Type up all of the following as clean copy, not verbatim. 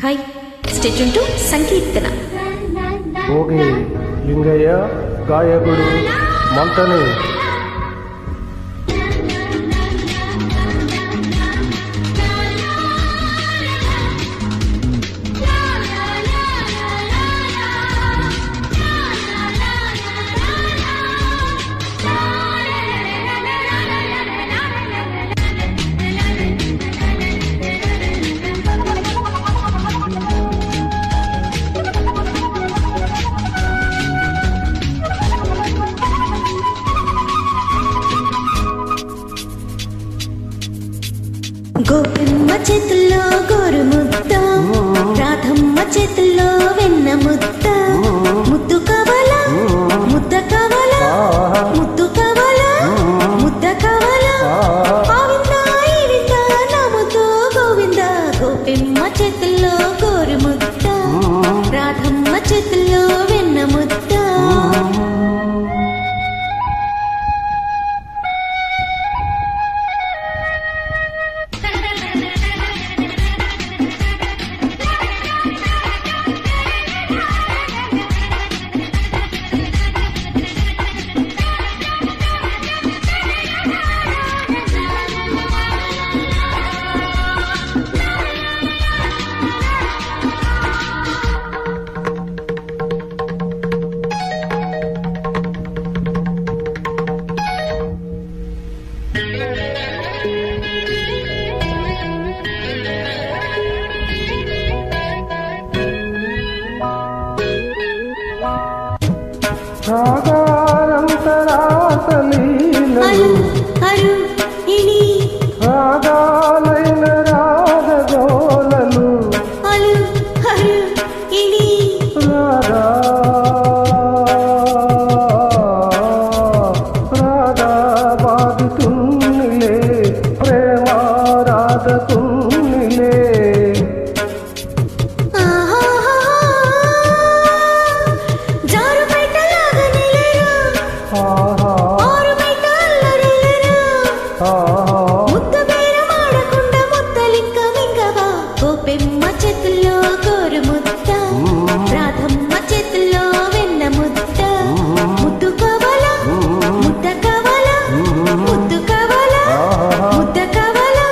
Hi, stay tune to సంకీర్తన. భోగి లింగయ్య గాయకుడు మంటని గోపెమ్మ చేతుల్లో గోరు ముద్ద, రాధమ్మ చేతుల్లో వెన్న ముద్ద. ముద్దు కావాలా ముద్ద కావాలా, ముద్దు కావాలా ముద్ద కావాలా. ఆవిందా ఈవిందా నా ముద్దు గోవింద. గోపెమ్మ చేతుల్లో గోరు ముద్ద, రాధమ్మ చేతుల్లో వెన్న ముద్ద. రాగాలంతరాసలీలలు రాగాలైన రాగగోలలు రాగా రాగా బాదుతున్నిలే ప్రేమ రాధతున్నిలే. గోపెమ్మ చేతుల్లో గోరు ముద్ద, రాధమ్మ చేతుల్లో వెన్న ముద్ద. ముద్దు కావాలా ముద్ద కావాలా, ముద్దు కావాలా ముద్ద కావాలా.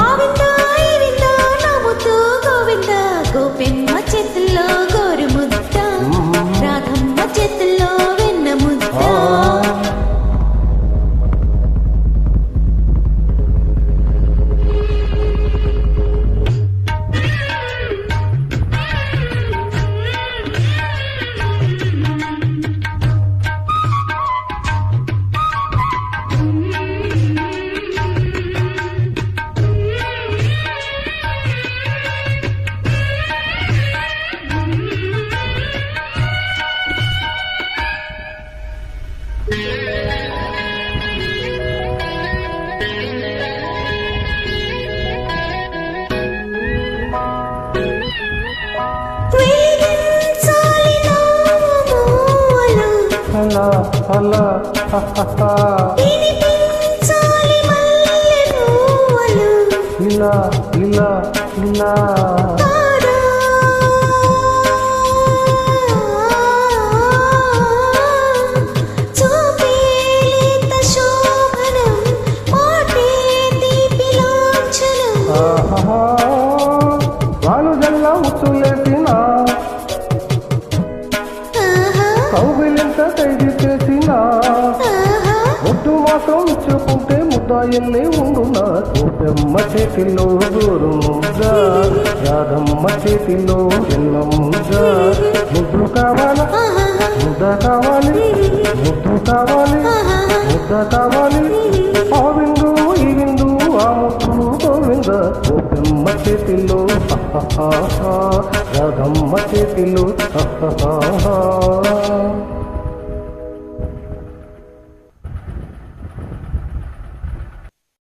ఆవిందా ఈవిందా నా ముద్దు గోవింద. గోపెమ్మ చేతుల్లో గోరు ముద్ద, రాధమ్మ చేతుల్లో వెన్న ముద్ద. అలా ఇలా ఇలా ఇలా వాళ్ళు జల్ల ముచ్చులేసిన కౌగిలింత ఖైదు చేసిన ముద్దు మాత్రం ఇచ్చుకుంటే ముద్ద ఎల్లి ఉండునా. గోపెమ్మ చేతిలో గోరు ముద్ద, రాధమ్మ చేతిలో వెన్న ముద్ద. ముద్దు కావాలా ముద్ద కావాలి, ముద్దు కావాలి ముద్ద కావాలి. ఆ విందు ఈ విందు ఆ ముద్దు గోవింద. గోపెమ్మ చేతిలో రాధమ్మ చేతిలో